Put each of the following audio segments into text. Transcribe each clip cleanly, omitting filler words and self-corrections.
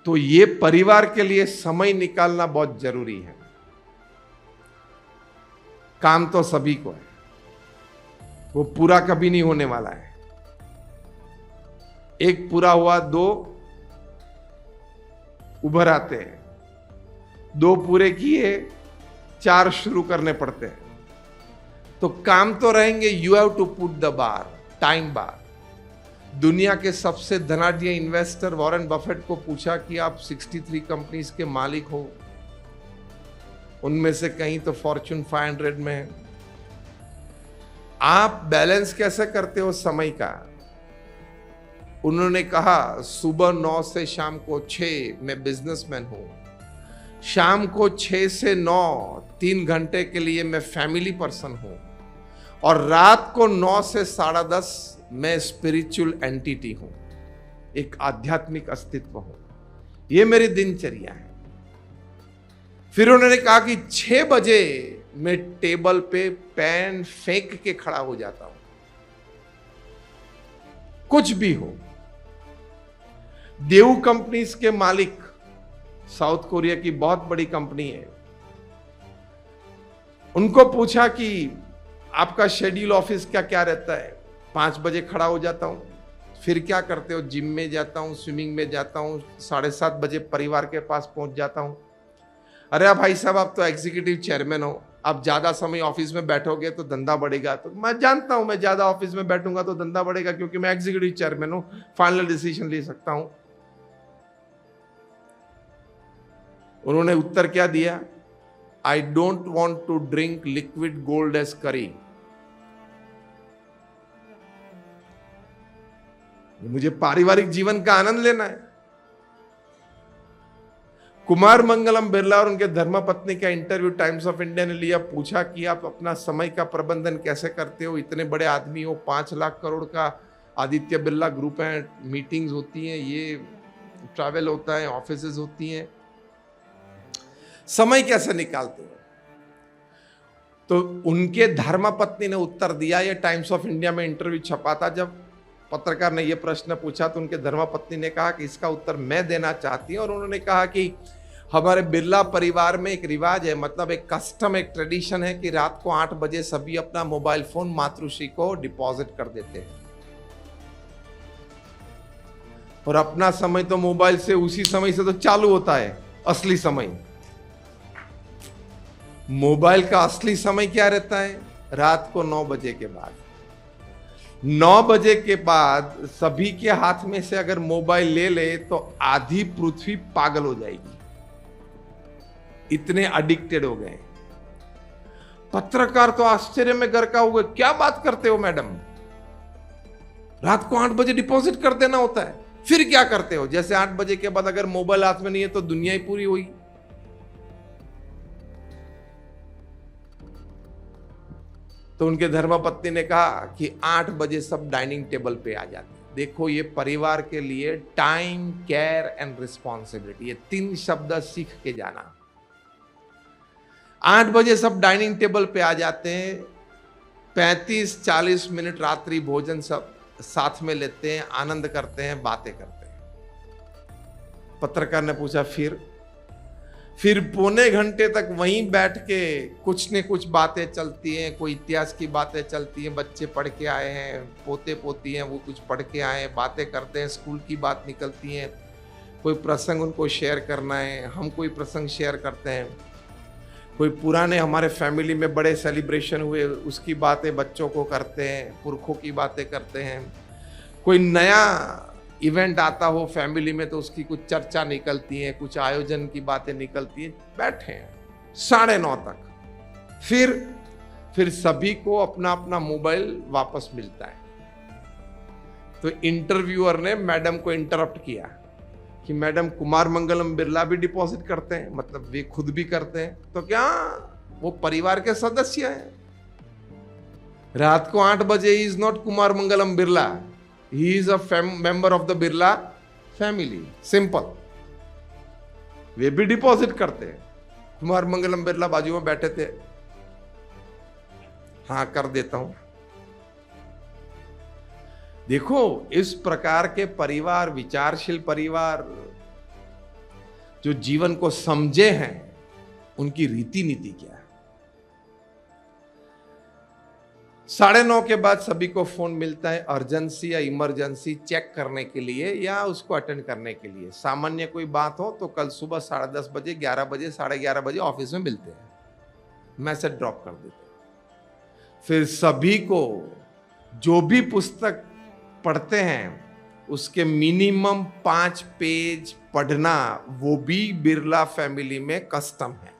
तो ये परिवार के लिए समय निकालना बहुत जरूरी है। काम तो सभी को है, वो पूरा कभी नहीं होने वाला है। एक पूरा हुआ, दो उभर आते हैं, दो पूरे किए, चार शुरू करने पड़ते हैं। तो काम तो रहेंगे, you have to put the bar, time bar. दुनिया के सबसे धनाढ्य इन्वेस्टर वॉरेन बफेट को पूछा कि आप 63 कंपनीज के मालिक हो, उनमें से कहीं तो फॉर्च्यून 500 में है, आप बैलेंस कैसे करते हो समय का? उन्होंने कहा सुबह 9 से शाम को 6 मैं बिजनेसमैन हूं, शाम को 6 से 9 3 घंटे के लिए मैं फैमिली पर्सन हूं, और रात को 9 से 10:30 मैं स्पिरिचुअल एंटिटी हूं, एक आध्यात्मिक अस्तित्व हूं। यह मेरी दिनचर्या है। फिर उन्होंने कहा कि 6 बजे मैं टेबल पे पेन फेंक के खड़ा हो जाता हूं, कुछ भी हो। देव कंपनीज के मालिक, साउथ कोरिया की बहुत बड़ी कंपनी है, उनको पूछा कि आपका शेड्यूल ऑफिस क्या क्या रहता है? 5 बजे खड़ा हो जाता हूं। फिर क्या करते हो? जिम में जाता हूं, स्विमिंग में जाता हूं, 7:30 बजे परिवार के पास पहुंच जाता हूं। अरे भाई साहब, आप तो एग्जीक्यूटिव चेयरमैन हो, आप ज्यादा समय ऑफिस में बैठोगे तो धंधा बढ़ेगा। तो मैं जानता हूं, मैं ज्यादा ऑफिस में बैठूंगा तो धंधा बढ़ेगा, क्योंकि मैं एग्जीक्यूटिव चेयरमैन हूं, फाइनल डिसीजन ले सकता हूं। उन्होंने उत्तर क्या दिया? I don't want to drink liquid gold as curry. मुझे पारिवारिक जीवन का आनंद लेना है। कुमार मंगलम बिरला और उनके धर्मपत्नी का इंटरव्यू टाइम्स ऑफ इंडिया ने लिया। पूछा कि आप अपना समय का प्रबंधन कैसे करते हो? इतने बड़े आदमी हो, 5 लाख करोड़ का आदित्य बिरला ग्रुप है, मीटिंग्स होती हैं, ये ट्रैवल होता है, ऑफिसेज होती हैं, समय कैसे निकालते हो? तो उनके धर्मपत्नी ने उत्तर दिया, ये टाइम्स ऑफ इंडिया में इंटरव्यू छपा था। जब पत्रकार ने यह प्रश्न पूछा तो उनके धर्मपत्नी ने कहा कि इसका उत्तर मैं देना चाहती हूं। और उन्होंने कहा कि हमारे बिरला परिवार में एक रिवाज है, मतलब एक कस्टम, एक ट्रेडिशन है कि रात को 8 बजे सभी अपना मोबाइल फोन मातृश्री को डिपॉजिट कर देते हैं, और अपना समय तो मोबाइल से उसी समय से तो चालू होता है। असली समय, मोबाइल का असली समय क्या रहता है? रात को 9 बजे के बाद। 9 बजे के बाद सभी के हाथ में से अगर मोबाइल ले ले तो आधी पृथ्वी पागल हो जाएगी, इतने एडिक्टेड हो गए। पत्रकार तो आश्चर्य में गरका हुए, क्या बात करते हो मैडम, रात को 8 बजे डिपॉजिट कर देना होता है, फिर क्या करते हो? जैसे 8 बजे के बाद अगर मोबाइल हाथ में नहीं है तो दुनिया ही पूरी हुई। तो उनके धर्मपत्नी ने कहा कि 8 बजे सब डाइनिंग टेबल पे आ जाते हैं। देखो, ये परिवार के लिए टाइम, केयर एंड रिस्पॉन्सिबिलिटी, ये 3 शब्द सीख के जाना। 8 बजे सब डाइनिंग टेबल पे आ जाते हैं, 35-40 मिनट रात्रि भोजन सब साथ में लेते हैं, आनंद करते हैं, बातें करते हैं। पत्रकार ने पूछा फिर पौने घंटे तक वहीं बैठ के कुछ न कुछ बातें चलती हैं, कोई इतिहास की बातें चलती हैं, बच्चे पढ़ के आए हैं, पोते पोती हैं, वो कुछ पढ़ के आए हैं, बातें करते हैं, स्कूल की बात निकलती हैं, कोई प्रसंग उनको शेयर करना है, हम कोई प्रसंग शेयर करते हैं, कोई पुराने हमारे फैमिली में बड़े सेलिब्रेशन हुए उसकी बातें बच्चों को करते हैं, पुरखों की बातें करते हैं, कोई नया इवेंट आता हो फैमिली में तो उसकी कुछ चर्चा निकलती है, कुछ आयोजन की बातें निकलती हैं, बैठे हैं 9:30 तक। फिर सभी को अपना अपना मोबाइल वापस मिलता है। तो इंटरव्यूअर ने मैडम को इंटरप्ट किया कि मैडम, कुमार मंगलम बिरला भी डिपॉजिट करते हैं, मतलब वे खुद भी करते हैं, तो क्या वो परिवार के सदस्य हैं? रात को 8 बजे is not Kumar Mangalam Birla, he is a member of the Birla family, simple. वे भी डिपॉजिट करते हैं। कुमार मंगलम बिरला बाजू में बैठे थे, हाँ कर देता हूं। देखो, इस प्रकार के परिवार, विचारशील परिवार जो जीवन को समझे हैं उनकी रीति नीति क्या है। 9:30 के बाद सभी को फोन मिलता है अर्जेंसी या इमरजेंसी चेक करने के लिए या उसको अटेंड करने के लिए। सामान्य कोई बात हो तो कल सुबह 10:30 बजे, 11 बजे, 11:30 बजे ऑफिस में मिलते हैं, मैसेज ड्रॉप कर देते हैं। फिर सभी को जो भी पुस्तक पढ़ते हैं उसके मिनिमम 5 पेज पढ़ना, वो भी बिरला फैमिली में कस्टम है,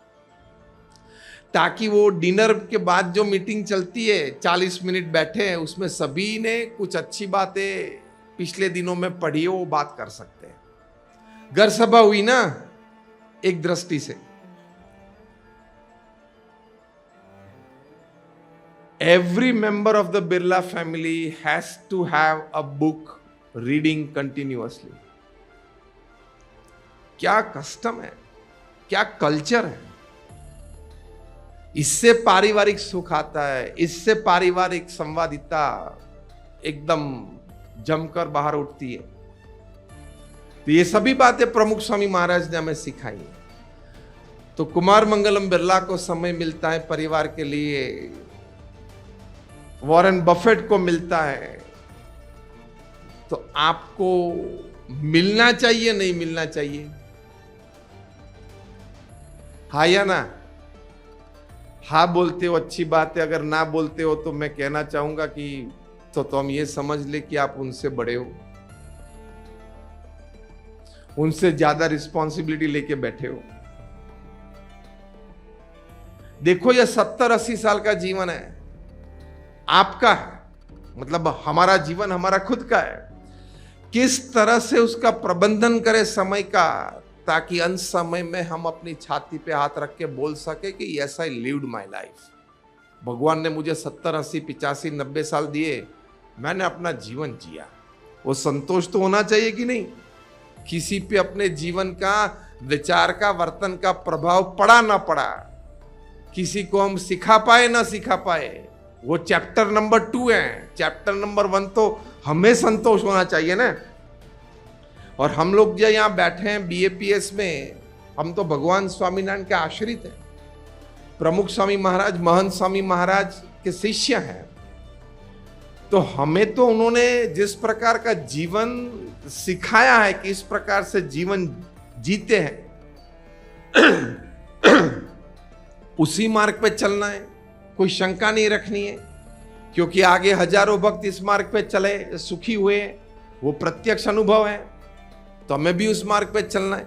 ताकि वो डिनर के बाद जो मीटिंग चलती है 40 मिनट बैठे हैं, उसमें सभी ने कुछ अच्छी बातें पिछले दिनों में पढ़ी हो वो बात कर सकते हैं। घर सभा हुई ना एक दृष्टि से। Every member of the Birla family has to have a book reading continuously. क्या कस्टम है, क्या कल्चर है। इससे पारिवारिक सुख आता है, इससे पारिवारिक संवादिता एकदम जमकर बाहर उठती है। तो ये सभी बातें प्रमुख स्वामी महाराज ने हमें सिखाई है। तो कुमार मंगलम बिरला को समय मिलता है परिवार के लिए, वॉरेन बफेट को मिलता है, तो आपको मिलना चाहिए नहीं मिलना चाहिए? हाँ या ना? हाँ बोलते हो अच्छी बात है, अगर ना बोलते हो तो मैं कहना चाहूंगा कि तो हम ये समझ ले कि आप उनसे बड़े हो, उनसे ज्यादा रिस्पॉन्सिबिलिटी लेके बैठे हो। देखो ये 70-80 साल का जीवन है, आपका है, मतलब हमारा जीवन हमारा खुद का है। किस तरह से उसका प्रबंधन करें समय का, ताकि अंत समय में हम अपनी छाती पे हाथ रख के बोल सके कि yes I lived my life. भगवान ने मुझे 70, 80, 85, 90 साल दिए, मैंने अपना जीवन जिया। वो संतोष तो होना चाहिए कि नहीं? किसी पे अपने जीवन का, विचार का, वर्तन का प्रभाव पड़ा ना पड़ा, किसी को हम सिखा पाए ना सिखा पाए, वो चैप्टर नंबर 2 है। चैप्टर नंबर 1 तो हमें संतोष होना चाहिए ना। और हम लोग जो यहाँ बैठे हैं BAPS में, हम तो भगवान स्वामीनारायण के आश्रित हैं, प्रमुख स्वामी महाराज, महंत स्वामी महाराज के शिष्य हैं। तो हमें तो उन्होंने जिस प्रकार का जीवन सिखाया है कि इस प्रकार से जीवन जीते हैं, उसी मार्ग पे चलना है, कोई शंका नहीं रखनी है। क्योंकि आगे हजारों भक्त इस मार्ग पे चले, सुखी हुए, वो प्रत्यक्ष अनुभव है, तो हमें भी उस मार्ग पे चलना है।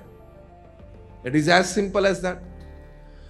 It is as simple as that.